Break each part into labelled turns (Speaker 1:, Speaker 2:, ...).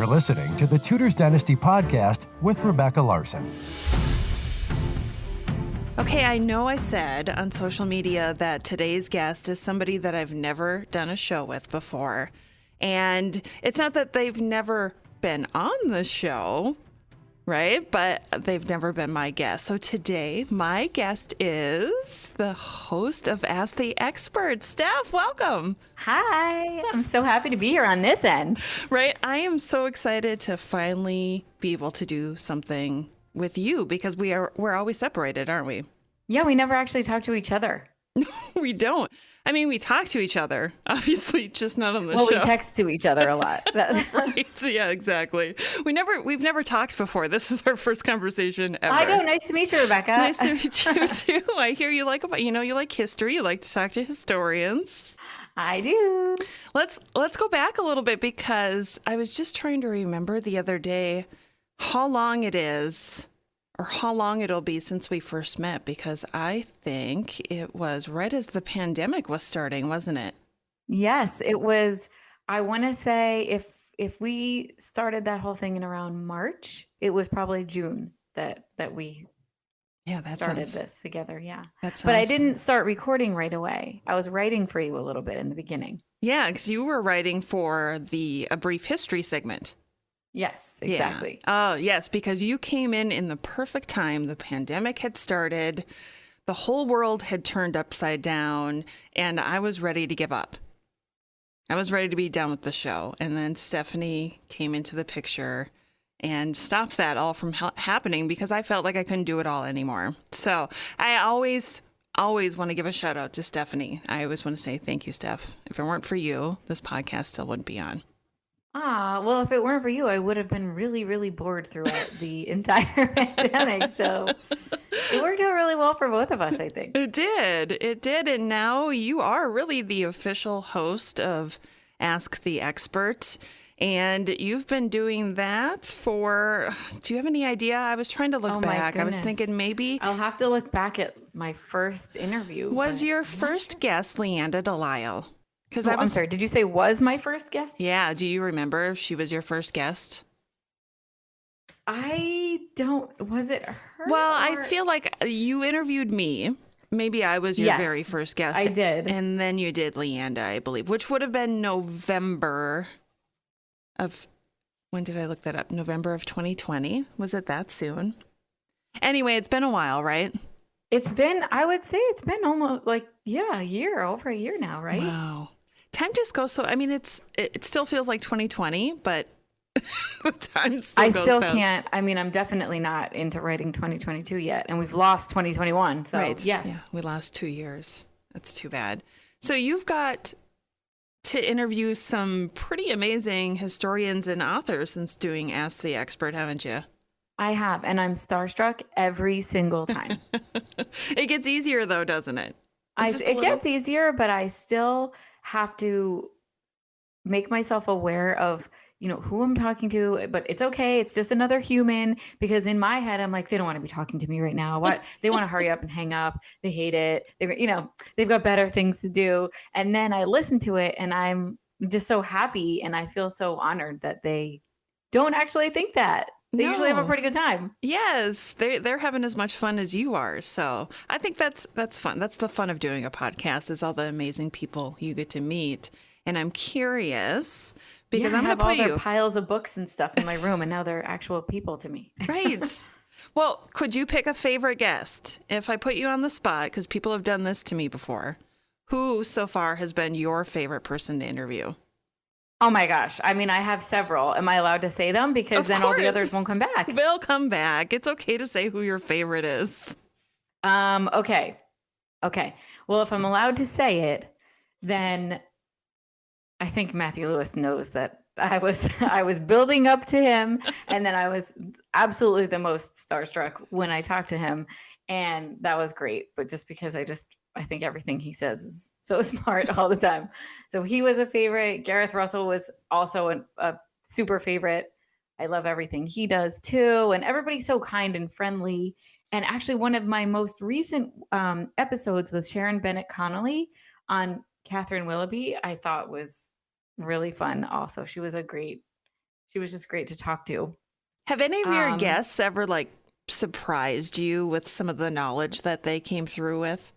Speaker 1: You're listening to the Tudor's Dynasty podcast with Rebecca Larson.
Speaker 2: Okay, I know I said on social media that today's guest is somebody that I've never done a show with before. And it's not that they've never been on the show, right? But they've never been my guest. So today, my guest is the host of Ask the Expert. Steph, welcome.
Speaker 3: Hi, I'm so happy to be here on this end.
Speaker 2: Right? I am so excited to finally be able to do something with you because we're always separated, aren't we?
Speaker 3: Yeah, we never actually talk to each other.
Speaker 2: We don't. I mean, we talk to each other, obviously, just not on the
Speaker 3: show.
Speaker 2: Well,
Speaker 3: we text to each other a lot.
Speaker 2: Right. Yeah, exactly. We've never talked before. This is our first conversation ever.
Speaker 3: I know. Nice to meet you, Rebecca.
Speaker 2: Nice to meet you too. I hear you like history. You like to talk to historians.
Speaker 3: I do.
Speaker 2: Let's go back a little bit because I was just trying to remember the other day how long it is or how long it'll be since we first met, because I think it was right as the pandemic was starting, wasn't it?
Speaker 3: Yes, it was. I want to say if we started that whole thing in around March, it was probably June that we started this together. Yeah. But I didn't start recording right away. I was writing for you a little bit in the beginning.
Speaker 2: Yeah, because you were writing for A Brief History segment.
Speaker 3: Yes, exactly.
Speaker 2: Yeah. Oh, yes, because you came in the perfect time. The pandemic had started. The whole world had turned upside down, and I was ready to give up. I was ready to be done with the show. And then Stephanie came into the picture and stopped that all from happening because I felt like I couldn't do it all anymore. So I always want to give a shout out to Stephanie. I always want to say thank you, Steph. If it weren't for you, this podcast still wouldn't be on.
Speaker 3: Well, if it weren't for you, I would have been really, really bored throughout the entire pandemic. So it worked out really well for both of us, I think.
Speaker 2: It did. And now you are really the official host of Ask the Expert. And you've been doing that do you have any idea? I was trying to look back. I was thinking maybe.
Speaker 3: I'll have to look back at my first interview.
Speaker 2: Was your first guest Leanda Delisle?
Speaker 3: I'm sorry, did you say was my first guest?
Speaker 2: Yeah, do you remember if she was your first guest?
Speaker 3: Was it her?
Speaker 2: Well, I feel like you interviewed me. Maybe I was your very first guest.
Speaker 3: I did.
Speaker 2: And then you did Leanda, I believe, which would have been November of, when did I look that up? November of 2020? Was it that soon? Anyway, it's been a while, right?
Speaker 3: I would say it's been almost over a year now, right?
Speaker 2: Wow. Time just goes so, I mean, it still feels like 2020, but time still goes fast. I still can't,
Speaker 3: I'm definitely not into writing 2022 yet, and we've lost 2021, so
Speaker 2: right.
Speaker 3: Yes.
Speaker 2: Yeah, we lost 2 years. That's too bad. So you've got to interview some pretty amazing historians and authors since doing Ask the Expert, haven't you?
Speaker 3: I have, and I'm starstruck every single time.
Speaker 2: It gets easier though, doesn't it?
Speaker 3: It gets easier, but I still have to make myself aware of, who I'm talking to, but it's okay. It's just another human, because in my head, I'm like, they don't want to be talking to me right now. What? They want to hurry up and hang up. They hate it. They've got better things to do. And then I listen to it and I'm just so happy. And I feel so honored that they don't actually think that. They usually have a pretty good time.
Speaker 2: Yes, they're having as much fun as you are. So I think that's fun. That's the fun of doing a podcast, is all the amazing people you get to meet. And I'm curious because I'm going to put
Speaker 3: all their piles of books and stuff in my room, and now they're actual people to me.
Speaker 2: Right. Well, could you pick a favorite guest? If I put you on the spot, because people have done this to me before, who so far has been your favorite person to interview?
Speaker 3: Oh my gosh. I have several. Am I allowed to say them? Because then all the others won't come back.
Speaker 2: They'll come back. It's okay to say who your favorite is.
Speaker 3: Okay. Well, if I'm allowed to say it, then I think Matthew Lewis knows that I was building up to him, and then I was absolutely the most starstruck when I talked to him, and that was great. But just because I think everything he says is so smart all the time. So he was a favorite. Gareth Russell was also a super favorite. I love everything he does too. And everybody's so kind and friendly. And actually one of my most recent episodes with Sharon Bennett Connolly on Catherine Willoughby, I thought was really fun also. She was a great She was just great to talk to.
Speaker 2: Have any of your guests ever like surprised you with some of the knowledge that they came through with?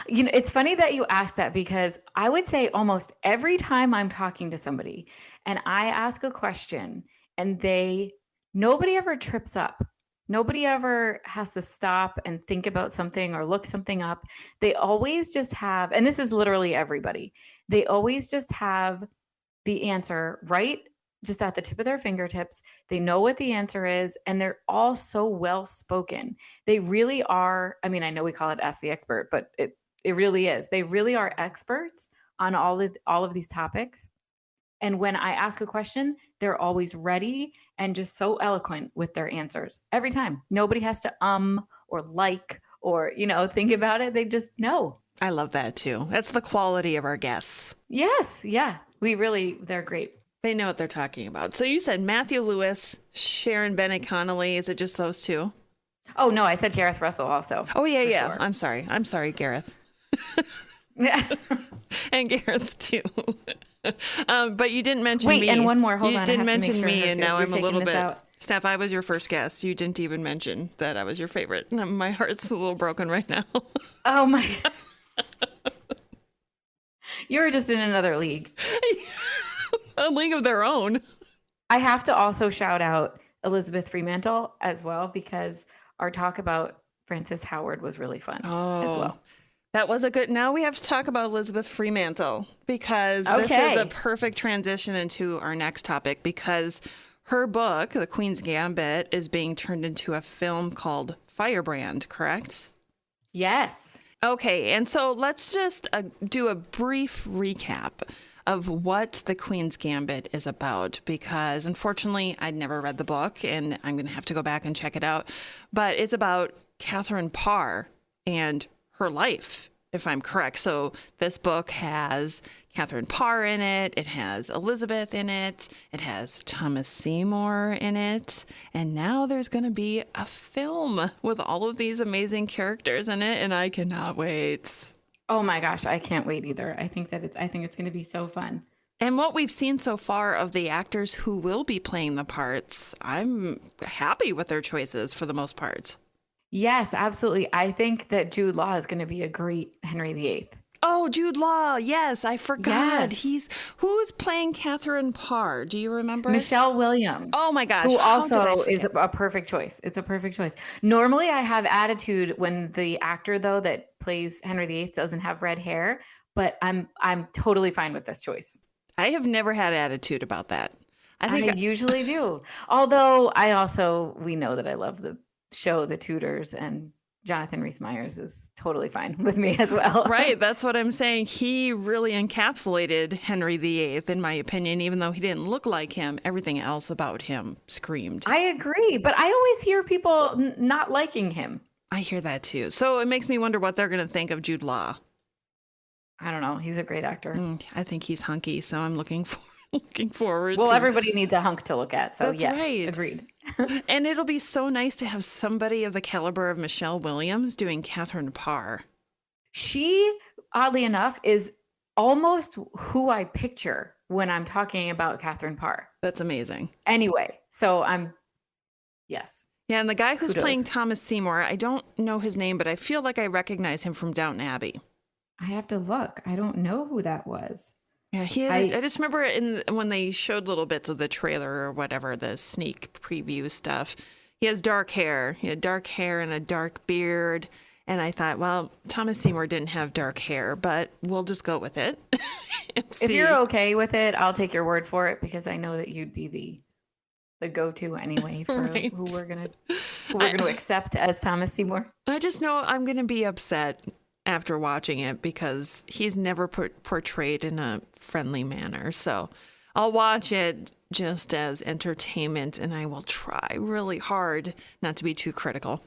Speaker 3: You know, it's funny that you ask that because I would say almost every time I'm talking to somebody and I ask a question and nobody ever trips up. Nobody ever has to stop and think about something or look something up. They always just have, and this is literally everybody, they always just have the answer right just at the tip of their fingertips. They know what the answer is, and they're all so well spoken. They really are. I mean, I know we call it Ask the Expert, but it really is. They really are experts on all of these topics. And when I ask a question, they're always ready and just so eloquent with their answers every time. Nobody has to or like or think about it. They just know.
Speaker 2: I love that too. That's the quality of our guests.
Speaker 3: Yes, yeah. They're great.
Speaker 2: They know what they're talking about. So you said Matthew Lewis, Sharon Bennett Connolly. Is it just those two?
Speaker 3: Oh, no, I said Gareth Russell also.
Speaker 2: Oh, yeah.
Speaker 3: Sure.
Speaker 2: I'm sorry, Gareth.
Speaker 3: Yeah.
Speaker 2: And Gareth too. But you didn't mention me.
Speaker 3: Wait, and one more. Hold on.
Speaker 2: You didn't mention me, and now I'm a little bit.
Speaker 3: Out.
Speaker 2: Steph, I was your first guest. You didn't even mention that I was your favorite. My heart's a little broken right now.
Speaker 3: Oh, my God. You're just in another league.
Speaker 2: A league of their own.
Speaker 3: I have to also shout out Elizabeth Fremantle as well, because our talk about Frances Howard was really fun as well.
Speaker 2: That was a good. Now we have to talk about Elizabeth Fremantle, because this is a perfect transition into our next topic, because her book, The Queen's Gambit, is being turned into a film called Firebrand, correct?
Speaker 3: Yes.
Speaker 2: Okay, and so let's just do a brief recap of what The Queen's Gambit is about, because unfortunately I'd never read the book and I'm going to have to go back and check it out. But it's about Catherine Parr and her life, if I'm correct. So this book has Catherine Parr in it. It has Elizabeth in it. It has Thomas Seymour in it. And now there's going to be a film with all of these amazing characters in it. And I cannot wait.
Speaker 3: Oh my gosh, I can't wait either. I think it's going to be so fun.
Speaker 2: And what we've seen so far of the actors who will be playing the parts, I'm happy with their choices for the most part.
Speaker 3: Yes, absolutely. I think that Jude Law is going to be a great Henry VIII.
Speaker 2: Oh, Jude Law. Yes, I forgot.
Speaker 3: Yes.
Speaker 2: Who's playing Catherine Parr? Do you remember?
Speaker 3: Michelle Williams.
Speaker 2: Oh my gosh.
Speaker 3: Who also is a perfect choice. It's a perfect choice. Normally I have attitude when the actor though that plays Henry VIII doesn't have red hair, but I'm totally fine with this choice. I
Speaker 2: have never had attitude about that.
Speaker 3: I usually do. Although we know that I love the show The Tudors, and Jonathan Rhys-Meyers is totally fine with me as well.
Speaker 2: Right. That's what I'm saying. He really encapsulated Henry VIII, in my opinion, even though he didn't look like him. Everything else about him screamed.
Speaker 3: I agree. But I always hear people not liking him.
Speaker 2: I hear that too. So it makes me wonder what they're going to think of Jude Law.
Speaker 3: I don't know. He's a great actor.
Speaker 2: I think he's hunky. So I'm looking forward
Speaker 3: to... Well, everybody needs a hunk to look at. So
Speaker 2: that's right.
Speaker 3: Agreed.
Speaker 2: And it'll be so nice to have somebody of the caliber of Michelle Williams doing Catherine Parr. She,
Speaker 3: oddly enough, is almost who I picture when I'm talking about Catherine Parr.
Speaker 2: That's amazing.
Speaker 3: Anyway, so yes.
Speaker 2: Yeah, and the guy who's playing Thomas Seymour, I don't know his name, but I feel like I recognize him from Downton Abbey.
Speaker 3: I have to look. I don't know who that was.
Speaker 2: Yeah, I just remember when they showed little bits of the trailer or whatever, the sneak preview stuff. He has dark hair. He had dark hair and a dark beard. And I thought, well, Thomas Seymour didn't have dark hair, but we'll just go with it.
Speaker 3: If you're okay with it, I'll take your word for it, because I know that you'd be the go-to anyway for
Speaker 2: right.
Speaker 3: who we're gonna accept as Thomas Seymour.
Speaker 2: I just know I'm gonna be upset after watching it, because he's never portrayed in a friendly manner. So I'll watch it just as entertainment, and I will try really hard not to be too critical.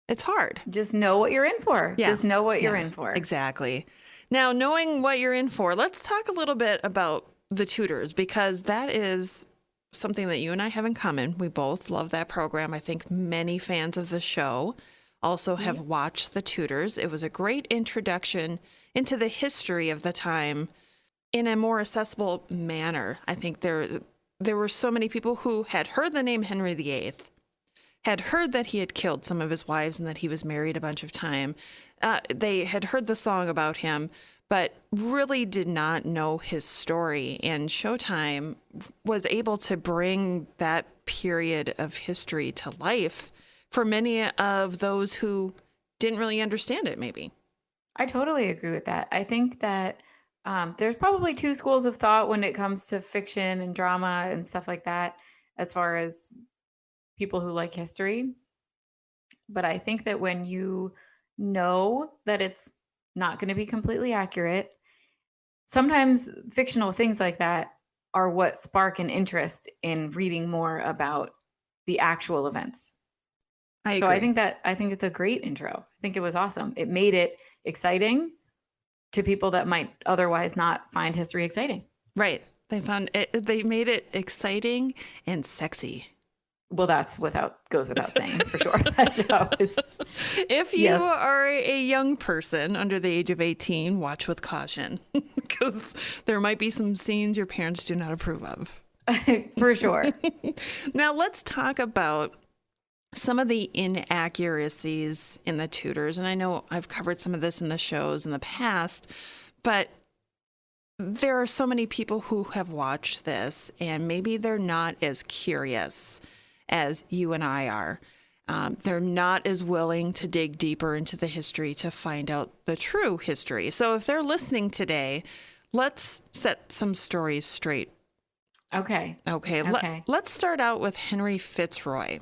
Speaker 2: It's hard.
Speaker 3: Just know what you're in for.
Speaker 2: Yeah.
Speaker 3: Just know what you're in for.
Speaker 2: Exactly. Now, knowing what you're in for, let's talk a little bit about the Tudors, because that is something that you and I have in common. We both love that program. I think many fans of the show also have watched the Tudors. It was a great introduction into the history of the time in a more accessible manner. I think there were so many people who had heard the name Henry VIII, had heard that he had killed some of his wives and that he was married a bunch of time. They had heard the song about him, but really did not know his story. And Showtime was able to bring that period of history to life for many of those who didn't really understand it, maybe.
Speaker 3: I totally agree with that. I think that there's probably two schools of thought when it comes to fiction and drama and stuff like that, as far as people who like history. But I think that when you know that it's not going to be completely accurate, sometimes fictional things like that are what spark an interest in reading more about the actual events.
Speaker 2: I agree.
Speaker 3: So I think it's a great intro. I think it was awesome. It made it exciting to people that might otherwise not find history exciting.
Speaker 2: Right. They made it exciting and sexy.
Speaker 3: Well, goes without saying for sure. That show is.
Speaker 2: If you are a young person under the age of 18, watch with caution, because there might be some scenes your parents do not approve of.
Speaker 3: For sure.
Speaker 2: Now let's talk about some of the inaccuracies in the Tudors. And I know I've covered some of this in the shows in the past, but there are so many people who have watched this and maybe they're not as curious as you and I are. They're not as willing to dig deeper into the history to find out the true history. So if they're listening today, let's set some stories straight.
Speaker 3: Okay.
Speaker 2: Let's start out with Henry Fitzroy.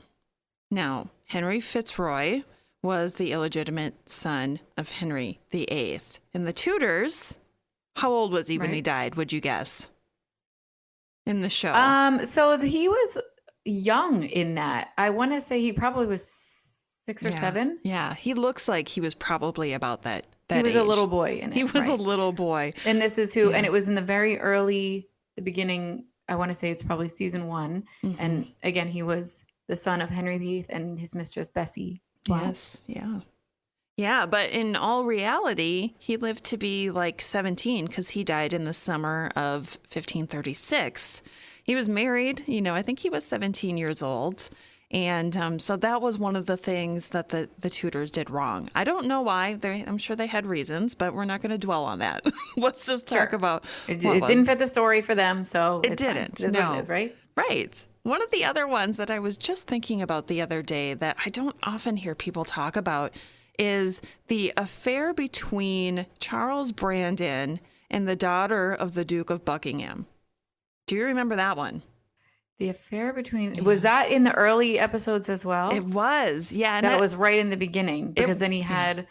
Speaker 2: Now, Henry Fitzroy was the illegitimate son of Henry VIII. In the Tudors, how old was he when he died, would you guess? In the show.
Speaker 3: So he was young in that. I want to say he probably was 6 or 7.
Speaker 2: Yeah, he looks like he was probably about that
Speaker 3: He was
Speaker 2: age.
Speaker 3: a little boy in it.
Speaker 2: He was a little boy.
Speaker 3: And this is and it was in the very early, the beginning, I want to say it's probably season 1.
Speaker 2: Mm-hmm.
Speaker 3: And again, he was the son of Henry VIII and his mistress, Bessie.
Speaker 2: Yes, yeah. Yeah, but in all reality, he lived to be like 17 because he died in the summer of 1536. He was married, I think he was 17 years old. And so that was one of the things that the Tudors did wrong. I don't know why. I'm sure they had reasons, but we're not going to dwell on that. Let's just talk about
Speaker 3: it didn't fit the story for them, so
Speaker 2: it didn't. No.
Speaker 3: What it is, right?
Speaker 2: Right. One of the other ones that I was just thinking about the other day that I don't often hear people talk about is the affair between Charles Brandon and the daughter of the Duke of Buckingham. Do you remember that one?
Speaker 3: The affair between... Was that in the early episodes as well?
Speaker 2: It was, yeah. And
Speaker 3: that was right in the beginning, because then he had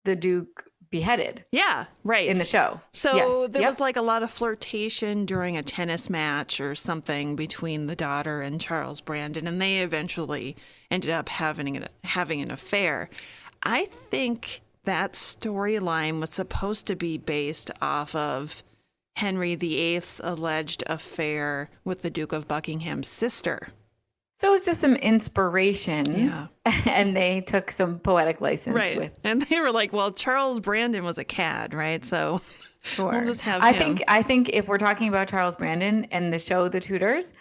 Speaker 3: the Duke beheaded.
Speaker 2: Yeah, right.
Speaker 3: In the show.
Speaker 2: So there was like a lot of flirtation during a tennis match or something between the daughter and Charles Brandon, and they eventually ended up having an affair. I think that storyline was supposed to be based off of Henry VIII's alleged affair with the Duke of Buckingham's sister.
Speaker 3: So it's just some inspiration.
Speaker 2: Yeah.
Speaker 3: And they took some poetic license with.
Speaker 2: And they were like, well, Charles Brandon was a cad, right? So we'll just have him.
Speaker 3: I think if we're talking about Charles Brandon and the show The Tudors,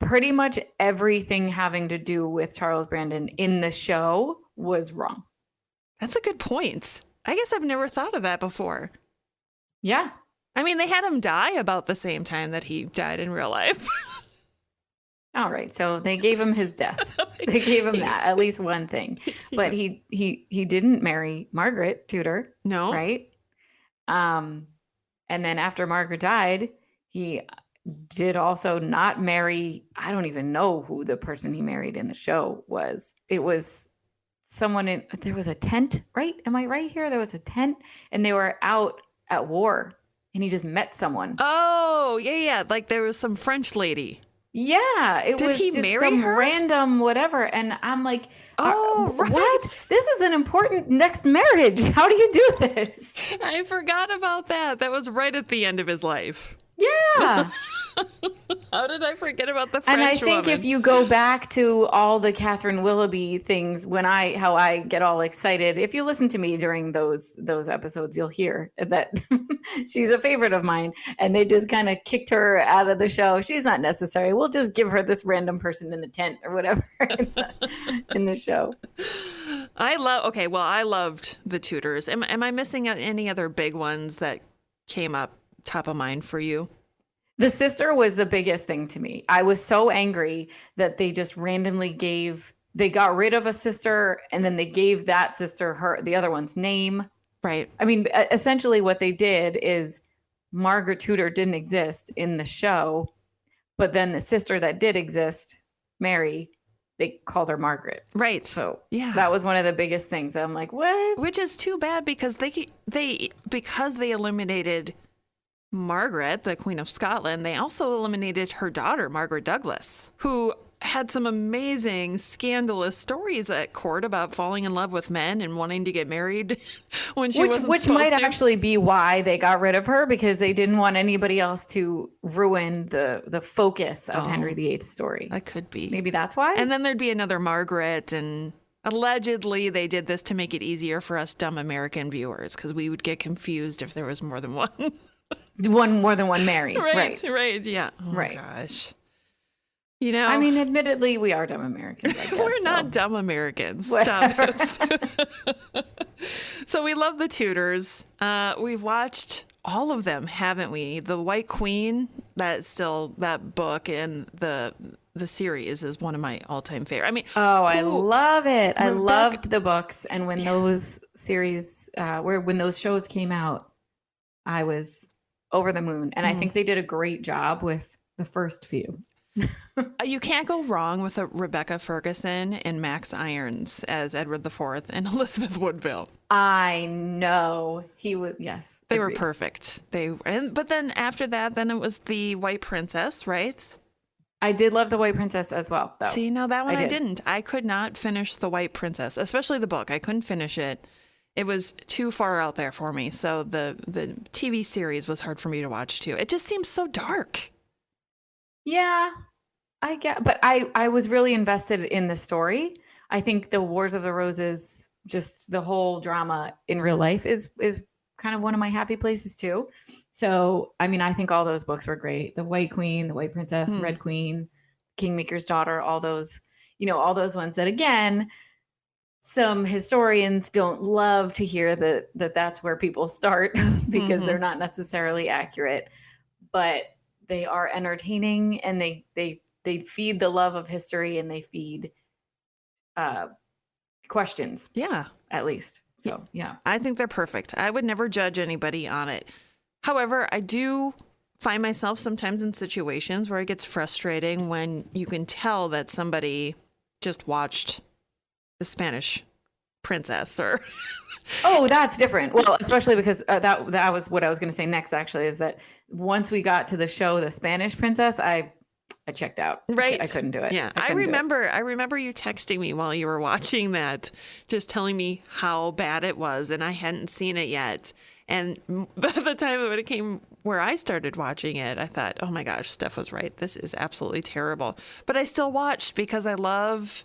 Speaker 3: pretty much everything having to do with Charles Brandon in the show was wrong.
Speaker 2: That's a good point. I guess I've never thought of that before.
Speaker 3: Yeah.
Speaker 2: I mean, they had him die about the same time that he died in real life.
Speaker 3: All right. So they gave him his death. They gave him that, at least one thing. But he didn't marry Margaret Tudor.
Speaker 2: No.
Speaker 3: Right? And then after Margaret died, he did also not marry, I don't even know who the person he married in the show was. It was someone there was a tent, right? Am I right here? There was a tent and they were out at war and he just met someone.
Speaker 2: Oh, yeah. Like there was some French lady.
Speaker 3: Yeah.
Speaker 2: Did he
Speaker 3: just
Speaker 2: marry
Speaker 3: some
Speaker 2: her?
Speaker 3: Random whatever. And I'm like,
Speaker 2: oh, right.
Speaker 3: What? This is an important next marriage. How do you do this?
Speaker 2: I forgot about that. That was right at the end of his life.
Speaker 3: Yeah.
Speaker 2: How did I forget about the French
Speaker 3: And I think
Speaker 2: woman?
Speaker 3: if you go back to all the Catherine Willoughby things, how I get all excited, if you listen to me during those episodes, you'll hear that she's a favorite of mine. And they just kind of kicked her out of the show. She's not necessary. We'll just give her this random person in the tent or whatever in the show.
Speaker 2: I loved the Tudors. Am I missing out any other big ones that came up top of mind for you?
Speaker 3: The sister was the biggest thing to me. I was so angry that they just randomly they got rid of a sister and then they gave that sister the other one's name.
Speaker 2: Right.
Speaker 3: I mean, essentially what they did is Margaret Tudor didn't exist in the show, but then the sister that did exist, Mary, they called her Margaret.
Speaker 2: Right.
Speaker 3: So
Speaker 2: yeah,
Speaker 3: that was one of the biggest things. I'm like, what?
Speaker 2: Which is too bad because they eliminated Margaret, the Queen of Scotland, they also eliminated her daughter, Margaret Douglas, who had some amazing scandalous stories at court about falling in love with men and wanting to get married when she wasn't
Speaker 3: which
Speaker 2: supposed
Speaker 3: might
Speaker 2: to.
Speaker 3: actually be why they got rid of her, because they didn't want anybody else to ruin the focus of Henry VIII's story.
Speaker 2: That could be.
Speaker 3: Maybe that's why.
Speaker 2: And then there'd be another Margaret, and allegedly they did this to make it easier for us dumb American viewers because we would get confused if there was more than one.
Speaker 3: More than one Mary.
Speaker 2: Right, yeah. Oh,
Speaker 3: right.
Speaker 2: Gosh. You know,
Speaker 3: I mean, admittedly, we are dumb Americans. I guess,
Speaker 2: we're not dumb Americans. Stop it. So we love the Tudors. We've watched all of them, haven't we? The White Queen, that book and the series is one of my all-time favorite. I mean,
Speaker 3: I love it. I loved the books, and when those series, when those shows came out, I was over the moon. And I think they did a great job with the first few.
Speaker 2: You can't go wrong with a Rebecca Ferguson and Max Irons as Edward IV and Elizabeth Woodville.
Speaker 3: I know. He was, yes.
Speaker 2: They were perfect. But then after that, then it was the White Princess, right?
Speaker 3: I did love the White Princess as well, though.
Speaker 2: See, no, that one I didn't. I could not finish the White Princess, especially the book. I couldn't finish it. It was too far out there for me. So the TV series was hard for me to watch too. It just seems so dark.
Speaker 3: Yeah, I get, but I was really invested in the story. I think the Wars of the Roses, just the whole drama in real life is kind of one of my happy places too. So, I mean, I think all those books were great. The White Queen, the White Princess, Red Queen, Kingmaker's Daughter, all those ones that, again, some historians don't love to hear that that's where people start because they're not necessarily accurate, but they are entertaining, and they feed the love of history, and they feed questions.
Speaker 2: Yeah.
Speaker 3: At least. So, yeah.
Speaker 2: I think they're perfect. I would never judge anybody on it. However, I do find myself sometimes in situations where it gets frustrating when you can tell that somebody just watched The Spanish Princess or...
Speaker 3: Oh, that's different. Well, especially because that was what I was going to say next, actually, is that once we got to the show, The Spanish Princess, I checked out.
Speaker 2: Right.
Speaker 3: I couldn't do it.
Speaker 2: Yeah. I remember you texting me while you were watching that, just telling me how bad it was, and I hadn't seen it yet. And by the time it came where I started watching it, I thought, oh my gosh, Steph was right. This is absolutely terrible. But I still watched because I love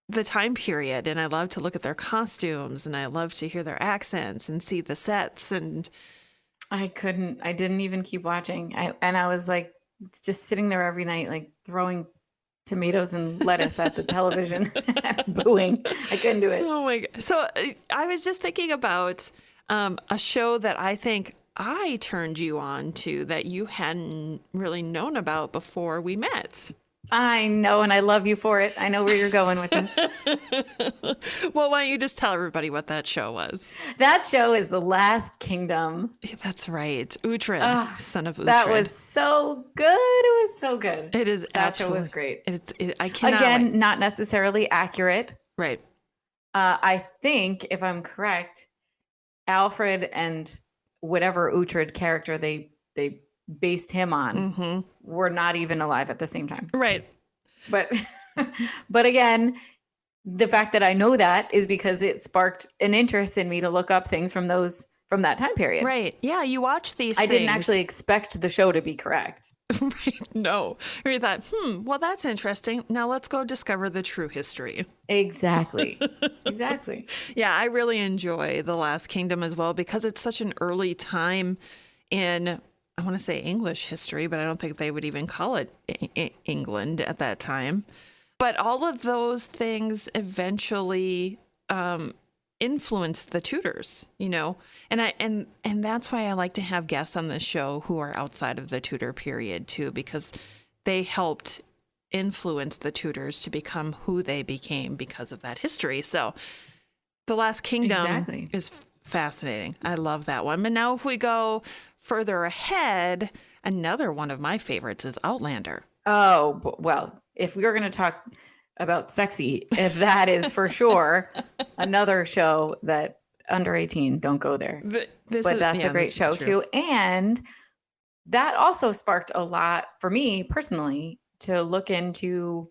Speaker 2: the time period, and I love to look at their costumes, and I love to hear their accents and see the sets. And
Speaker 3: I didn't even keep watching. I was like just sitting there every night, like throwing tomatoes and lettuce at the television, booing. I couldn't do it.
Speaker 2: Oh my God. So I was just thinking about a show that I think I turned you on to that you hadn't really known about before we met.
Speaker 3: I know, and I love you for it. I know where you're going with this.
Speaker 2: Well, why don't you just tell everybody what that show was?
Speaker 3: That show is The Last Kingdom.
Speaker 2: That's right. Uhtred, son of Uhtred.
Speaker 3: That was so good. It was so good.
Speaker 2: It is
Speaker 3: that
Speaker 2: absolutely.
Speaker 3: show was great.
Speaker 2: I cannot
Speaker 3: Again,
Speaker 2: wait.
Speaker 3: not necessarily accurate.
Speaker 2: Right.
Speaker 3: I think, if I'm correct, Alfred and whatever Uhtred character they based him on were not even alive at the same time.
Speaker 2: Right.
Speaker 3: But again, the fact that I know that is because it sparked an interest in me to look up things from those from that time period.
Speaker 2: Right. Yeah, you watch these
Speaker 3: I
Speaker 2: things.
Speaker 3: didn't actually expect the show to be correct.
Speaker 2: Right. No. Or you thought, well, that's interesting. Now let's go discover the true history.
Speaker 3: Exactly. Exactly.
Speaker 2: Yeah, I really enjoy The Last Kingdom as well because it's such an early time in, I want to say English history, but I don't think they would even call it England at that time. But all of those things eventually influenced the Tudors, and that's why I like to have guests on this show who are outside of the Tudor period too, because they helped influence the Tudors to become who they became because of that history. So The Last Kingdom is fascinating. I love that one. But now if we go further ahead, another one of my favorites is Outlander.
Speaker 3: Oh, well, if we were going to talk about sexy, if that is for sure another show that under 18, don't go there. But that's a great show too. And that also sparked a lot for me personally to look into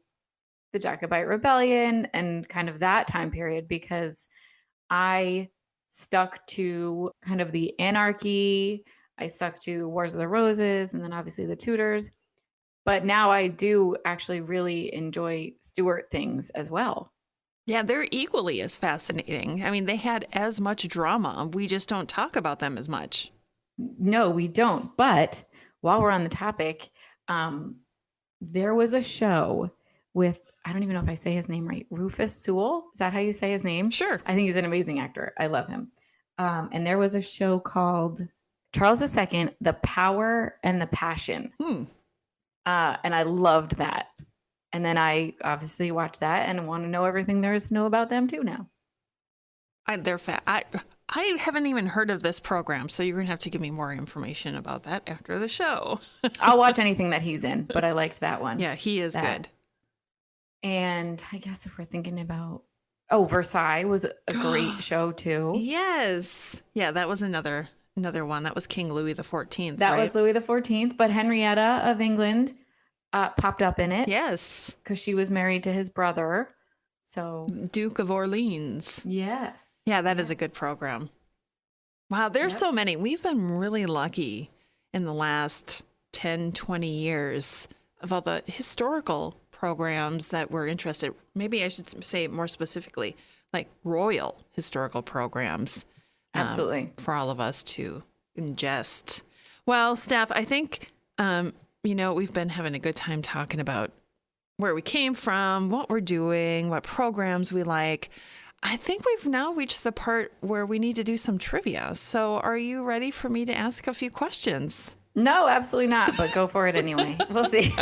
Speaker 3: the Jacobite Rebellion and kind of that time period, because I stuck to kind of the anarchy. I stuck to Wars of the Roses and then obviously the Tudors. But now I do actually really enjoy Stuart things as well.
Speaker 2: Yeah, they're equally as fascinating. I mean, they had as much drama. We just don't talk about them as much.
Speaker 3: No, we don't. But while we're on the topic, there was a show with, I don't even know if I say his name right, Rufus Sewell. Is that how you say his name?
Speaker 2: Sure.
Speaker 3: I think he's an amazing actor. I love him. And there was a show called Charles II, The Power and the Passion. And I loved that. And then I obviously watched that and want to know everything there is to know about them too now.
Speaker 2: They're I haven't even heard of this program, so you're going to have to give me more information about that after the show.
Speaker 3: I'll watch anything that he's in, but I liked that one.
Speaker 2: Yeah, he is good.
Speaker 3: And I guess if we're thinking about, Versailles was a great show too.
Speaker 2: Yes. Yeah, that was another one. That was King Louis XIV.
Speaker 3: That was Louis XIV, but Henrietta of England popped up in it.
Speaker 2: Yes.
Speaker 3: Because she was married to his brother. So
Speaker 2: Duke of Orleans.
Speaker 3: Yes.
Speaker 2: Yeah, that is a good program. Wow, there's so many. We've been really lucky in the last 10, 20 years of all the historical programs that we're interested. Maybe I should say more specifically, like royal historical programs.
Speaker 3: Absolutely.
Speaker 2: For all of us to ingest. Well, Steph, I think, we've been having a good time talking about where we came from, what we're doing, what programs we like. I think we've now reached the part where we need to do some trivia. So are you ready for me to ask a few questions?
Speaker 3: No, absolutely not. But go for it anyway. We'll see.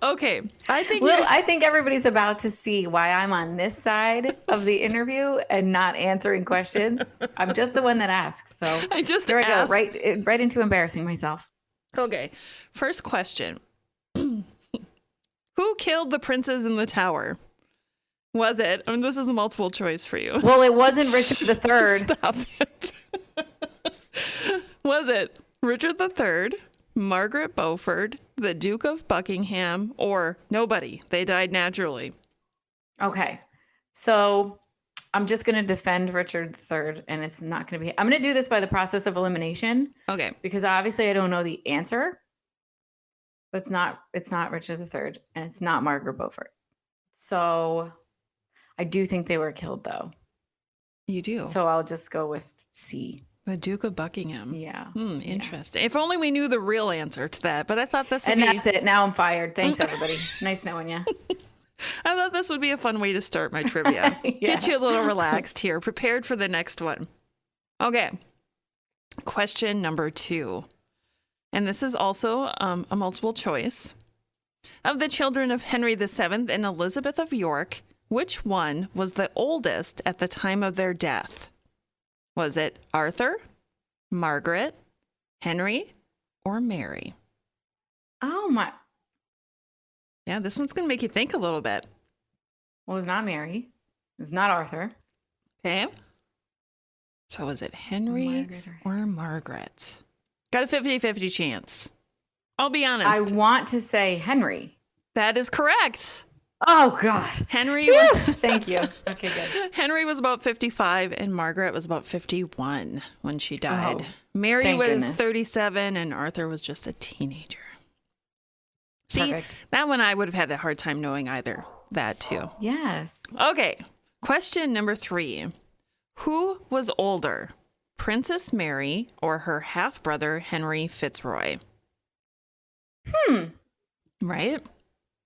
Speaker 2: Okay.
Speaker 3: I think everybody's about to see why I'm on this side of the interview and not answering questions. I'm just the one that asks. So
Speaker 2: I just
Speaker 3: there
Speaker 2: asked.
Speaker 3: I go, right into embarrassing myself.
Speaker 2: Okay. First question. Who killed the princes in the tower? Was it? I mean, this is a multiple choice for you.
Speaker 3: Well, it wasn't Richard III.
Speaker 2: Stop it. Was it Richard III, Margaret Beaufort, the Duke of Buckingham, or nobody? They died naturally.
Speaker 3: Okay. So I'm just going to defend Richard III, and it's not going to be... I'm going to do this by the process of elimination.
Speaker 2: Okay.
Speaker 3: Because obviously I don't know the answer. But it's not Richard III, and it's not Margaret Beaufort. So I do think they were killed, though.
Speaker 2: You do?
Speaker 3: So I'll just go with C.
Speaker 2: The Duke of Buckingham.
Speaker 3: Yeah.
Speaker 2: Interesting. Yeah. If only we knew the real answer to that, but I thought this would
Speaker 3: be... And that's it. Now I'm fired. Thanks, everybody. Nice knowing you.
Speaker 2: I thought this would be a fun way to start my trivia. Yeah. Get you a little relaxed here, prepared for the next one. Okay. Question number 2. And this is also a multiple choice. Of the children of Henry VII and Elizabeth of York, which one was the oldest at the time of their death? Was it Arthur, Margaret, Henry, or Mary?
Speaker 3: Oh, my.
Speaker 2: Yeah, this one's going to make you think a little bit.
Speaker 3: Well, it was not Mary. It was not Arthur.
Speaker 2: Okay. So was it Henry or Margaret? Got a 50-50 chance. I'll be honest.
Speaker 3: I want to say Henry.
Speaker 2: That is correct.
Speaker 3: Oh God.
Speaker 2: Henry
Speaker 3: Phew.
Speaker 2: was,
Speaker 3: Thank you. Okay, good.
Speaker 2: Henry was about 55 and Margaret was about 51 when she died.
Speaker 3: Oh,
Speaker 2: Mary
Speaker 3: thank
Speaker 2: was
Speaker 3: goodness.
Speaker 2: 37 and Arthur was just a teenager. See,
Speaker 3: Perfect.
Speaker 2: that one I would have had a hard time knowing either. That too.
Speaker 3: Yes.
Speaker 2: Okay. Question number 3. Who was older, Princess Mary or her half-brother Henry Fitzroy? Right?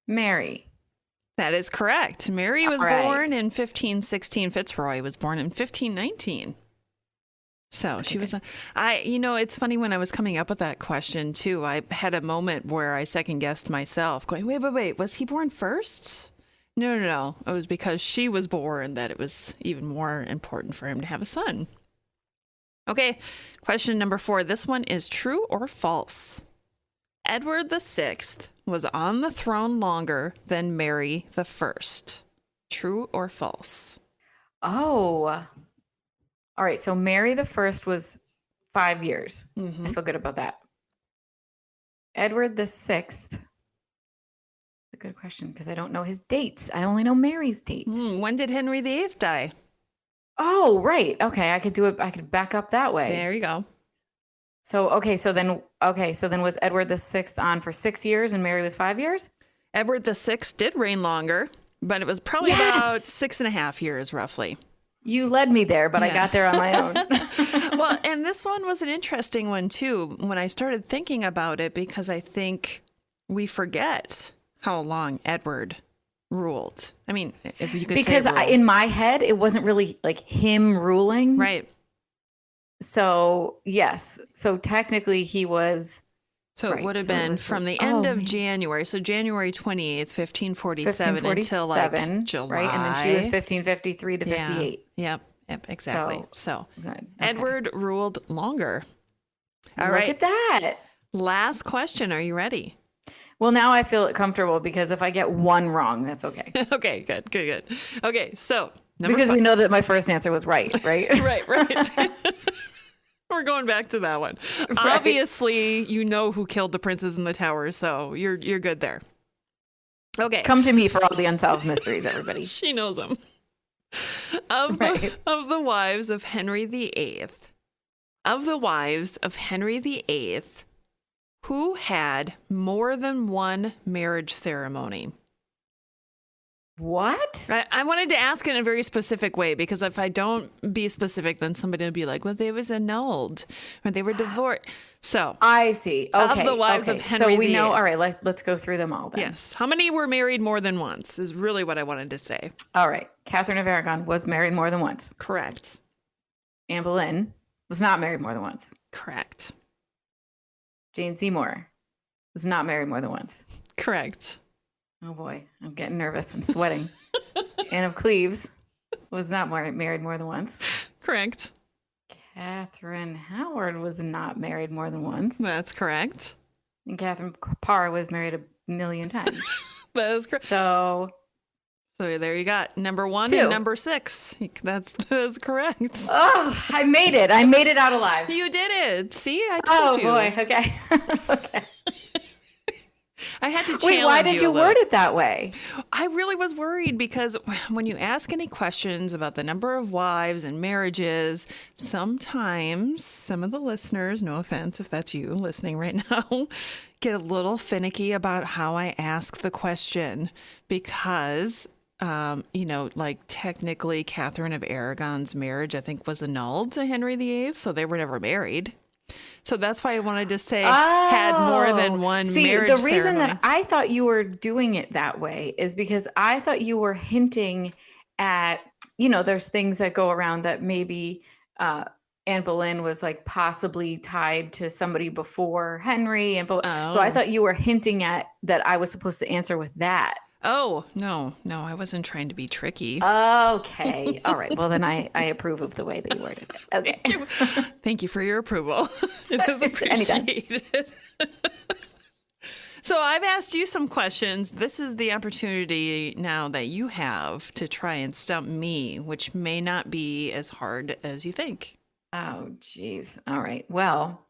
Speaker 3: Mary.
Speaker 2: That is correct. Mary was
Speaker 3: All right.
Speaker 2: born in 1516. Fitzroy was born in 1519. So she was, it's funny when I was coming up with that question too, I had a moment where I second guessed myself going, wait, was he born first? No. It was because she was born that it was even more important for him to have a son. Okay. Question number 4. This one is true or false. Edward VI was on the throne longer than Mary I. True or false?
Speaker 3: Oh. All right. So Mary the First was 5 years.
Speaker 2: Mm-hmm.
Speaker 3: I feel good about that. Edward the Sixth. That's a good question because I don't know his dates. I only know Mary's dates.
Speaker 2: When did Henry VIII die?
Speaker 3: Oh, right. Okay. I could do it. I could back up that way.
Speaker 2: There you go.
Speaker 3: So then was Edward the Sixth on for 6 years and Mary was 5 years?
Speaker 2: Edward VI did reign longer, but it was probably about 6.5 years, roughly.
Speaker 3: You led me there, but I got there on my own.
Speaker 2: Well, and this one was an interesting one, too, when I started thinking about it, because I think we forget how long Edward ruled. I mean, if you could say ruled.
Speaker 3: In my head, it wasn't really like him ruling.
Speaker 2: Right.
Speaker 3: So, yes. So technically he was...
Speaker 2: So it would have been from the end of January. So January 28th, 1547 until like July.
Speaker 3: Right. And then she was 1553 to 58.
Speaker 2: Yep, exactly. So
Speaker 3: good. Okay.
Speaker 2: Edward ruled longer. All
Speaker 3: Look
Speaker 2: right.
Speaker 3: at that.
Speaker 2: Last question. Are you ready?
Speaker 3: Well, now I feel comfortable because if I get one wrong, that's okay.
Speaker 2: Okay, good. Okay, so
Speaker 3: because we know that my first answer was right?
Speaker 2: right. We're going back to that one. Right. Obviously, you know who killed the princes in the tower, so you're good there. Okay.
Speaker 3: Come to me for all the unsolved mysteries, everybody.
Speaker 2: She knows them. Of the wives of Henry VIII, who had more than one marriage ceremony?
Speaker 3: What?
Speaker 2: I wanted to ask in a very specific way, because if I don't be specific, then somebody will be like, well, they was annulled or they were divorced. So
Speaker 3: I see. Okay.
Speaker 2: Of the wives of Henry
Speaker 3: So we
Speaker 2: VIII.
Speaker 3: know. All right. Let's go through them all then.
Speaker 2: Yes. How many were married more than once is really what I wanted to say.
Speaker 3: All right. Catherine of Aragon was married more than once.
Speaker 2: Correct.
Speaker 3: Anne Boleyn was not married more than once.
Speaker 2: Correct.
Speaker 3: Jane Seymour was not married more than once.
Speaker 2: Correct.
Speaker 3: Oh boy, I'm getting nervous. I'm sweating. Anne of Cleves was not married more than once.
Speaker 2: Correct.
Speaker 3: Catherine Howard was not married more than once.
Speaker 2: That's correct.
Speaker 3: And Catherine Parr was married a million times.
Speaker 2: That is correct.
Speaker 3: So
Speaker 2: there you got number 1
Speaker 3: 2.
Speaker 2: and number 6. That's correct.
Speaker 3: Oh, I made it. I made it out alive.
Speaker 2: You did it. See, I told you.
Speaker 3: Oh boy. Okay. Okay.
Speaker 2: I had to challenge you.
Speaker 3: Wait, why did you word it that way?
Speaker 2: I really was worried because when you ask any questions about the number of wives and marriages, sometimes some of the listeners, no offense if that's you listening right now, get a little finicky about how I ask the question because, like technically Catherine of Aragon's marriage, I think, was annulled to Henry VIII, so they were never married. So that's why I wanted to say had more than one marriage ceremony. The reason
Speaker 3: that I thought you were doing it that way is because I thought you were hinting at, there's things that go around that maybe Anne Boleyn was like possibly tied to somebody before Henry. So I thought you were hinting at that I was supposed to answer with that.
Speaker 2: Oh, no, I wasn't trying to be tricky.
Speaker 3: Okay. All right. Well, then I approve of the way that you worded it. Okay.
Speaker 2: Thank you for your approval. It is appreciated. So I've asked you some questions. This is the opportunity now that you have to try and stump me, which may not be as hard as you think.
Speaker 3: Oh, geez. All right. Well,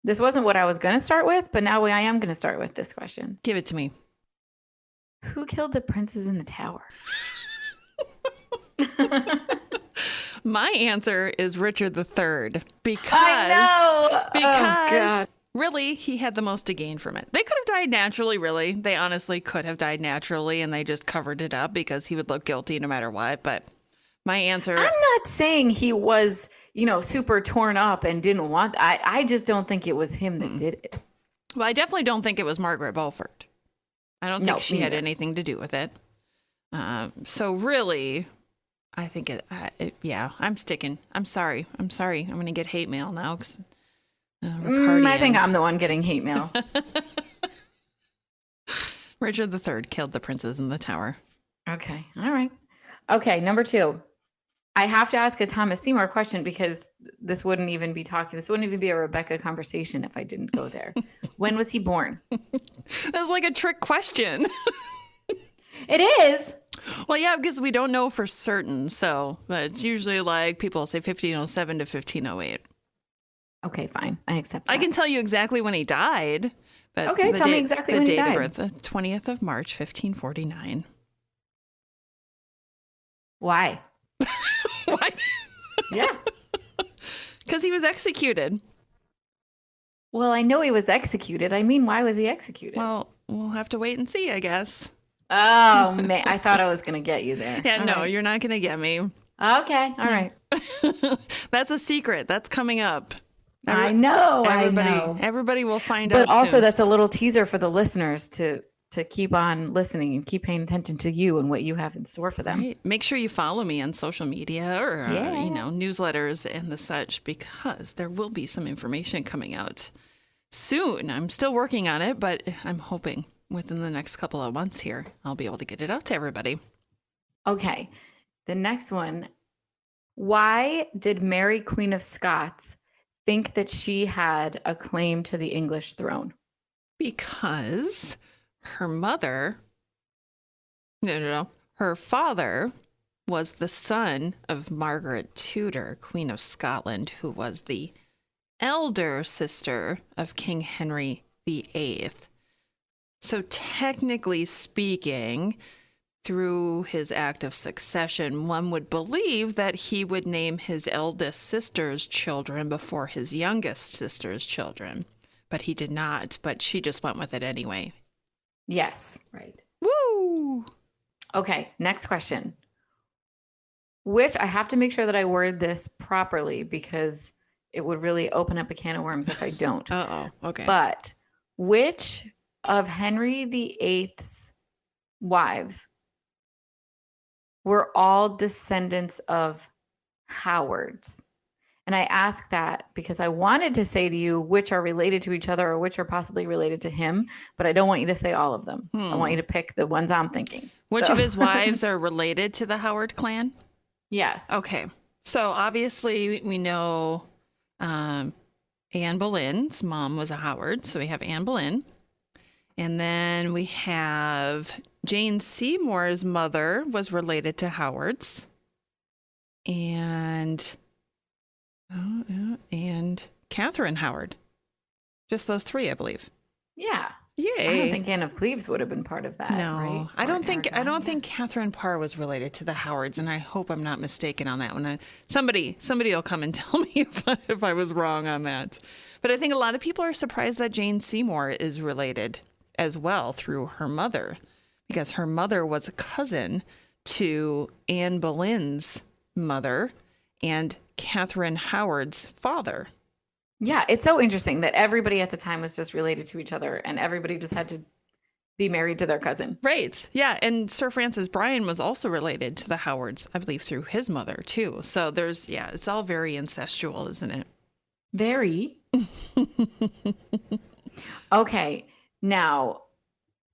Speaker 3: this wasn't what I was going to start with, but now I am going to start with this question.
Speaker 2: Give it to me.
Speaker 3: Who killed the princes in the tower?
Speaker 2: My answer is Richard III because
Speaker 3: I know. Oh, God.
Speaker 2: really he had the most to gain from it. They could have died naturally, really. They honestly could have died naturally and they just covered it up because he would look guilty no matter what. But my answer...
Speaker 3: I'm not saying he was, super torn up and didn't want... I just don't think it was him that did it.
Speaker 2: Well, I definitely don't think it was Margaret Beaufort. I don't think she had anything to do with it. So really... I think I'm sticking. I'm sorry. I'm going to get hate mail now.
Speaker 3: I think I'm the one getting hate mail.
Speaker 2: Richard III killed the princes in the tower.
Speaker 3: Okay. All right. Okay. Number 2. I have to ask a Thomas Seymour question because this wouldn't even be a Rebecca conversation if I didn't go there. When was he born?
Speaker 2: That's like a trick question.
Speaker 3: It is.
Speaker 2: Well, yeah, because we don't know for certain. So it's usually like people say 1507 to 1508.
Speaker 3: Okay, fine. I accept that.
Speaker 2: I can tell you exactly when he died. But
Speaker 3: okay, tell me exactly when he died.
Speaker 2: The date of birth, the 20th of March, 1549.
Speaker 3: Why?
Speaker 2: Why?
Speaker 3: Yeah.
Speaker 2: Because he was executed.
Speaker 3: Well, I know he was executed. I mean, why was he executed?
Speaker 2: Well, we'll have to wait and see, I guess.
Speaker 3: Oh, man. I thought I was going to get you there.
Speaker 2: Yeah, no, you're not going to get me.
Speaker 3: Okay. All right.
Speaker 2: That's a secret. That's coming up.
Speaker 3: I know.
Speaker 2: Everybody will find out.
Speaker 3: But also,
Speaker 2: soon.
Speaker 3: That's a little teaser for the listeners to keep on listening and keep paying attention to you and what you have in store for them.
Speaker 2: Right. Make sure you follow me on social media or newsletters and the such, because there will be some information coming out soon. I'm still working on it, but I'm hoping within the next couple of months here, I'll be able to get it out to everybody.
Speaker 3: Okay. The next one. Why did Mary, Queen of Scots, think that she had a claim to the English throne?
Speaker 2: Because her mother, her father was the son of Margaret Tudor, Queen of Scotland, who was the elder sister of King Henry VIII. So technically speaking, through his act of succession, one would believe that he would name his eldest sister's children before his youngest sister's children. But he did not, but she just went with it anyway.
Speaker 3: Yes, right.
Speaker 2: Woo!
Speaker 3: Okay, next question. Which I have to make sure that I word this properly because it would really open up a can of worms if I don't.
Speaker 2: Okay.
Speaker 3: But which of Henry VIII's wives were all descendants of Howards? And I ask that because I wanted to say to you which are related to each other or which are possibly related to him, but I don't want you to say all of them. I want you to pick the ones I'm thinking.
Speaker 2: Which of his wives are related to the Howard clan?
Speaker 3: Yes.
Speaker 2: Okay. So obviously we know Anne Boleyn's mom was a Howard. So we have Anne Boleyn. And then we have Jane Seymour's mother was related to Howards. And Catherine Howard. Just those three, I believe.
Speaker 3: Yeah.
Speaker 2: Yay.
Speaker 3: I don't think Anne of Cleves would have been part of that.
Speaker 2: No,
Speaker 3: right?
Speaker 2: I don't think Catherine Parr was related to the Howards, and I hope I'm not mistaken on that one. Somebody will come and tell me if I was wrong on that. But I think a lot of people are surprised that Jane Seymour is related as well through her mother, because her mother was a cousin to Anne Boleyn's mother and Catherine Howard's father.
Speaker 3: Yeah, it's so interesting that everybody at the time was just related to each other and everybody just had to be married to their cousin.
Speaker 2: Right. Yeah. And Sir Francis Bryan was also related to the Howards, I believe, through his mother, too. So it's all very incestual, isn't it?
Speaker 3: Very. Okay. Now,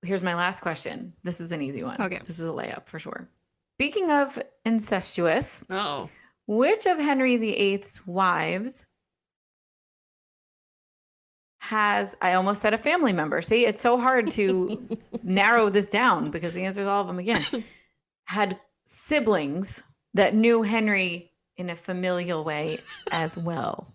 Speaker 3: here's my last question. This is an easy one.
Speaker 2: Okay.
Speaker 3: This is a layup for sure. Speaking of incestuous,
Speaker 2: Oh.
Speaker 3: which of Henry VIII's wives has, I almost said a family member. See, it's so hard to narrow this down because the answer is all of them again. Had siblings that knew Henry in a familial way as well.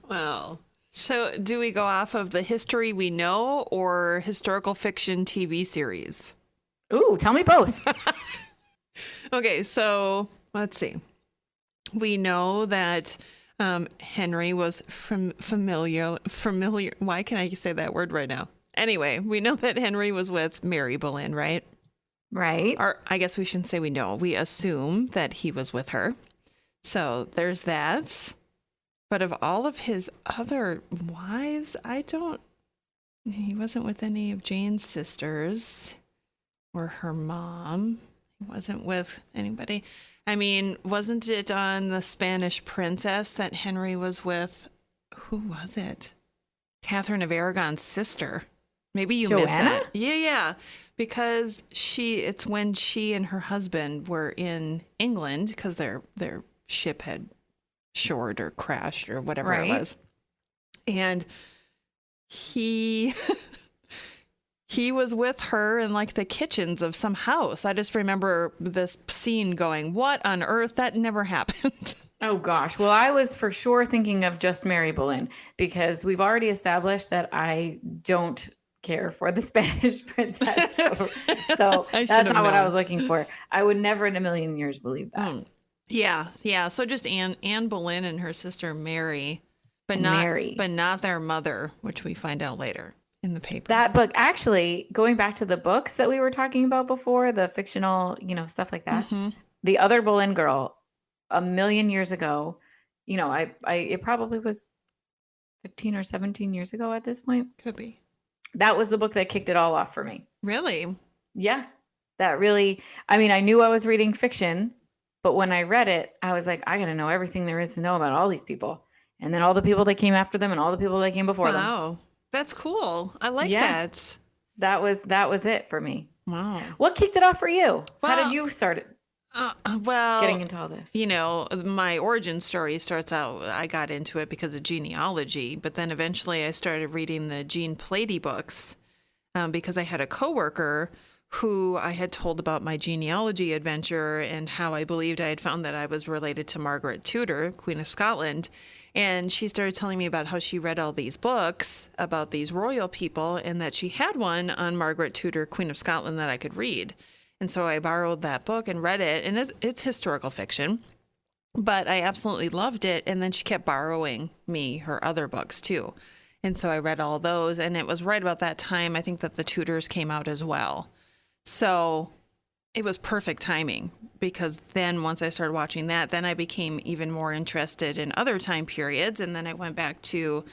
Speaker 2: Well, So do we go off of the history we know or historical fiction TV series?
Speaker 3: Ooh, tell me both.
Speaker 2: Okay, so let's see. We know that Henry was familiar. Why can I say that word right now? Anyway, we know that Henry was with Mary Boleyn, right?
Speaker 3: Right.
Speaker 2: Or I guess we shouldn't say we know. We assume that he was with her. So there's that. But of all of his other wives, he wasn't with any of Jane's sisters or her mom. He wasn't with anybody. I mean, wasn't it on the Spanish Princess that Henry was with? Who was it? Catherine of Aragon's sister. Maybe you missed that. Yeah. Because it's when she and her husband were in England because their ship had shored or crashed or whatever it was. And he was with her in like the kitchens of some house. I just remember this scene going, what on earth? That never happened.
Speaker 3: Oh, gosh. Well, I was for sure thinking of just Mary Boleyn because we've already established that I don't care for the Spanish princess. So that's not what I was looking for. I would never in a million years believe that.
Speaker 2: Yeah. So just Anne Boleyn and her sister Mary, but not their mother, which we find out later in the paper.
Speaker 3: That book, actually, going back to the books that we were talking about before, the fictional, stuff like that. Mm-hmm. The other Boleyn girl, a million years ago, it probably was 15 or 17 years ago at this point.
Speaker 2: Could be.
Speaker 3: That was the book that kicked it all off for me.
Speaker 2: Really?
Speaker 3: Yeah. That really, I knew I was reading fiction, but when I read it, I was like, I got to know everything there is to know about all these people. And then all the people that came after them and all the people that came before them.
Speaker 2: Wow. That's cool. I like that.
Speaker 3: That was it for me.
Speaker 2: Wow.
Speaker 3: What kicked it off for you? How did you start it? Getting into all this.
Speaker 2: My origin story starts out, I got into it because of genealogy, but then eventually I started reading the Jean Plady books because I had a coworker who I had told about my genealogy adventure and how I believed I had found that I was related to Margaret Tudor, Queen of Scotland. And she started telling me about how she read all these books about these royal people and that she had one on Margaret Tudor, Queen of Scotland, that I could read. And so I borrowed that book and read it, and it's historical fiction, but I absolutely loved it. And then she kept borrowing me her other books too. And so I read all those, and it was right about that time, I think, that the Tudors came out as well. So it was perfect timing because then once I started watching that, then I became even more interested in other time periods. And then I went back to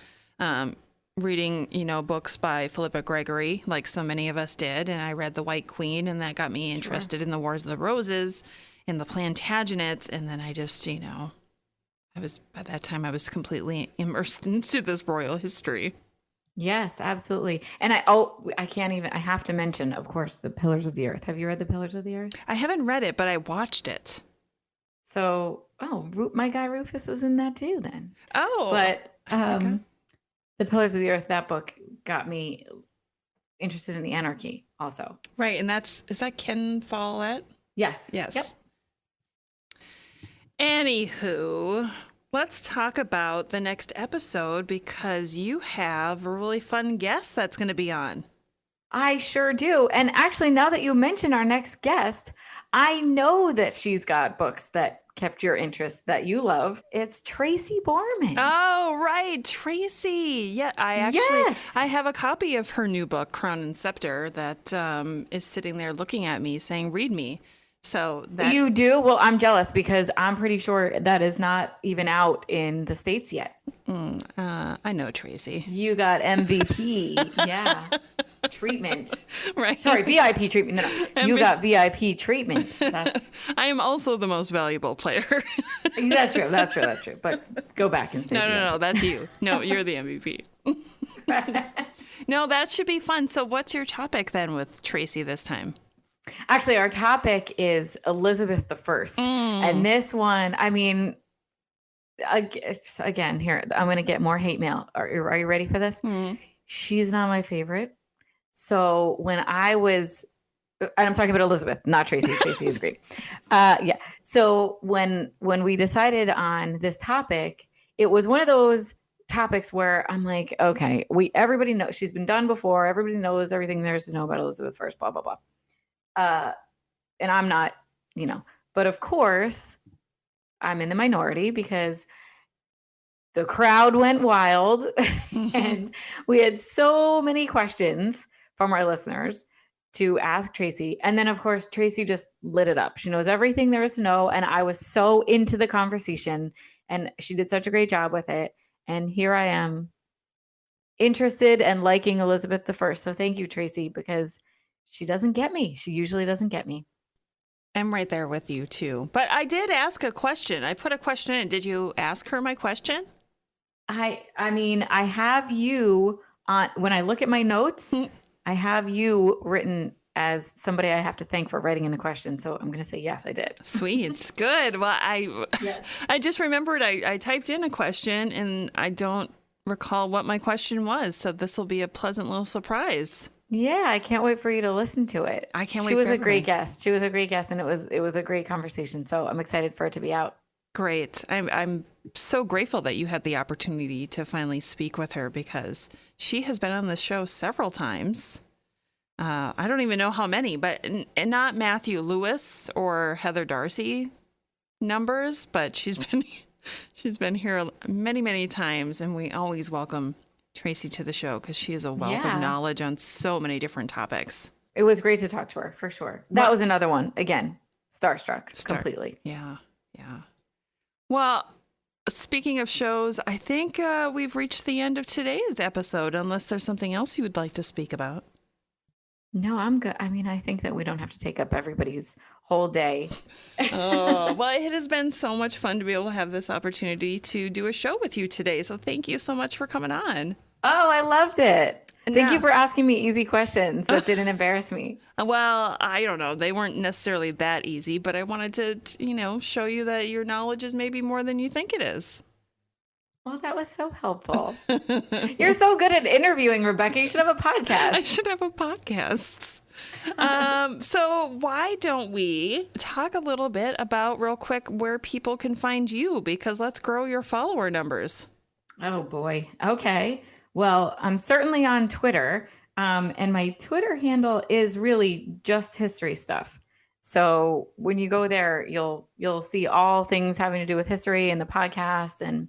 Speaker 2: reading, books by Philippa Gregory, like so many of us did. And I read The White Queen, and that got me interested in the Wars of the Roses and the Plantagenets. And then I just, by that time I was completely immersed into this royal history.
Speaker 3: Yes, absolutely. And I have to mention, of course, The Pillars of the Earth. Have you read The Pillars of the Earth?
Speaker 2: I haven't read it, but I watched it.
Speaker 3: So, my guy Rufus was in that too then.
Speaker 2: Oh.
Speaker 3: But The Pillars of the Earth, that book got me interested in the anarchy also.
Speaker 2: Right. And is that Ken Follett?
Speaker 3: Yes.
Speaker 2: Yes.
Speaker 3: Yep.
Speaker 2: Anywho, let's talk about the next episode because you have a really fun guest that's going to be on.
Speaker 3: I sure do. And actually, now that you mention our next guest, I know that she's got books that kept your interest that you love. It's Tracy Barman.
Speaker 2: Oh, right. Tracy. Yeah, I have a copy of her new book, Crown and Scepter, that is sitting there looking at me saying, read me. So that
Speaker 3: you do? Well, I'm jealous because I'm pretty sure that is not even out in the States yet.
Speaker 2: I know, Tracy.
Speaker 3: You got MVP. Yeah. Treatment.
Speaker 2: Right.
Speaker 3: Sorry, VIP treatment. No. You got VIP treatment.
Speaker 2: I am also the most valuable player.
Speaker 3: That's true. But go back and say
Speaker 2: No, that's you. No, you're the MVP. No, that should be fun. So what's your topic then with Tracy this time?
Speaker 3: Actually, our topic is Elizabeth I. And this one, again, here, I'm going to get more hate mail. Are you ready for this? She's not my favorite. So when and I'm talking about Elizabeth, not Tracy. Tracy is great. So when we decided on this topic, it was one of those topics where I'm like, okay, everybody knows she's been done before. Everybody knows everything there is to know about Elizabeth I, blah, blah, blah. And I'm not, but of course I'm in the minority because the crowd went wild and we had so many questions from our listeners to ask Tracy. And then of course, Tracy just lit it up. She knows everything there is to know. And I was so into the conversation and she did such a great job with it. And here I am interested and liking Elizabeth I. So thank you, Tracy, because she doesn't get me. She usually doesn't get me.
Speaker 2: I'm right there with you too. But I did ask a question. I put a question in. Did you ask her my question?
Speaker 3: I mean, I have you on, when I look at my notes, I have you written as somebody I have to thank for writing in a question. So I'm going to say, yes, I did.
Speaker 2: Sweet. Good. Well, I just remembered I typed in a question and I don't recall what my question was. So this will be a pleasant little surprise.
Speaker 3: Yeah, I can't wait for you to listen to it.
Speaker 2: I can't wait.
Speaker 3: She was a great guest. She was a great guest, and it was a great conversation. So I'm excited for it to be out.
Speaker 2: Great. I'm so grateful that you had the opportunity to finally speak with her because she has been on the show several times. I don't even know how many, but and not Matthew Lewis or Heather Darcy numbers, but she's been here many, many times, and we always welcome Tracy to the show because she is a wealth of knowledge on so many different topics.
Speaker 3: It was great to talk to her, for sure. That was another one. Again, starstruck completely.
Speaker 2: Yeah. Well, speaking of shows, I think we've reached the end of today's episode, unless there's something else you would like to speak about.
Speaker 3: No, I'm good. I mean, I think that we don't have to take up everybody's whole day.
Speaker 2: Oh, well, it has been so much fun to be able to have this opportunity to do a show with you today. So thank you so much for coming on.
Speaker 3: Oh, I loved it. Thank you for asking me easy questions that didn't embarrass me.
Speaker 2: Well, I don't know. They weren't necessarily that easy, but I wanted to, show you that your knowledge is maybe more than you think it is.
Speaker 3: Well, that was so helpful. You're so good at interviewing, Rebecca. You should have a podcast.
Speaker 2: I should have a podcast. So why don't we talk a little bit about real quick where people can find you? Because let's grow your follower numbers.
Speaker 3: Oh, boy. Okay. Well, I'm certainly on Twitter, and my Twitter handle is really just history stuff. So when you go there, you'll see all things having to do with history and the podcast and,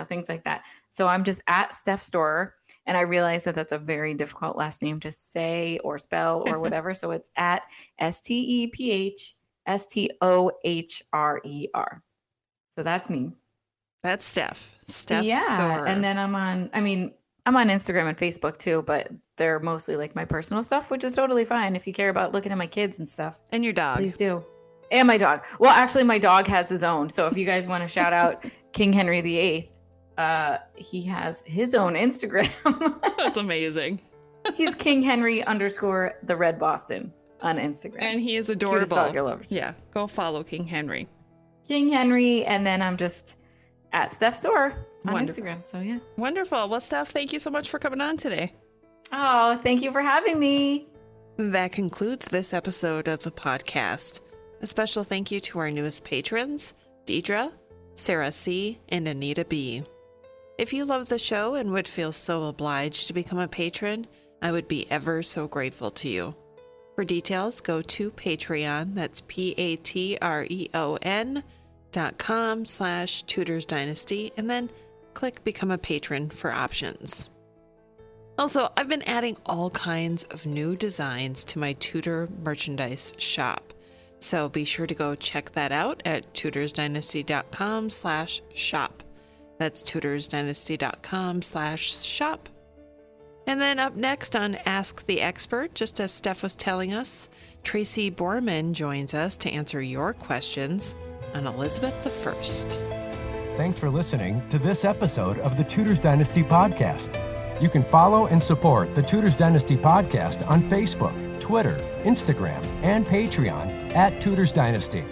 Speaker 3: things like that. So I'm just at Steph Storer, and I realize that that's a very difficult last name to say or spell or whatever. So it's at STEPHSTOHRER. So that's me.
Speaker 2: That's Steph. Steph Storer.
Speaker 3: And then I'm on Instagram and Facebook too, but they're mostly like my personal stuff, which is totally fine. If you care about looking at my kids and stuff.
Speaker 2: And your dog.
Speaker 3: Please do. And my dog. Well, actually, my dog has his own. So if you guys want to shout out King Henry VIII, he has his own Instagram.
Speaker 2: That's amazing.
Speaker 3: He's King Henry _ the Red Boston on Instagram.
Speaker 2: And he is adorable.
Speaker 3: Dog you'll ever see.
Speaker 2: Yeah. Go follow King Henry.
Speaker 3: King Henry. And then I'm just at Steph Storer on Instagram. So yeah.
Speaker 2: Wonderful. Well, Steph, thank you so much for coming on today.
Speaker 3: Oh, thank you for having me.
Speaker 2: That concludes this episode of the podcast. A special thank you to our newest patrons, Deidre, Sarah C., and Anita B. If you love the show and would feel so obliged to become a patron, I would be ever so grateful to you. For details, go to Patreon, that's patreon.com/Tudors Dynasty, and then click Become a Patron for options. Also, I've been adding all kinds of new designs to my Tudor merchandise shop, so be sure to go check that out at tudorsdynasty.com/shop. That's tudorsdynasty.com/shop. And then up next on Ask the Expert, just as Steph was telling us, Tracy Barman joins us to answer your questions on Elizabeth I.
Speaker 1: Thanks for listening to this episode of the Tudors Dynasty Podcast. You can follow and support the Tudors Dynasty Podcast on Facebook, Twitter, Instagram, and Patreon at Tudors Dynasty.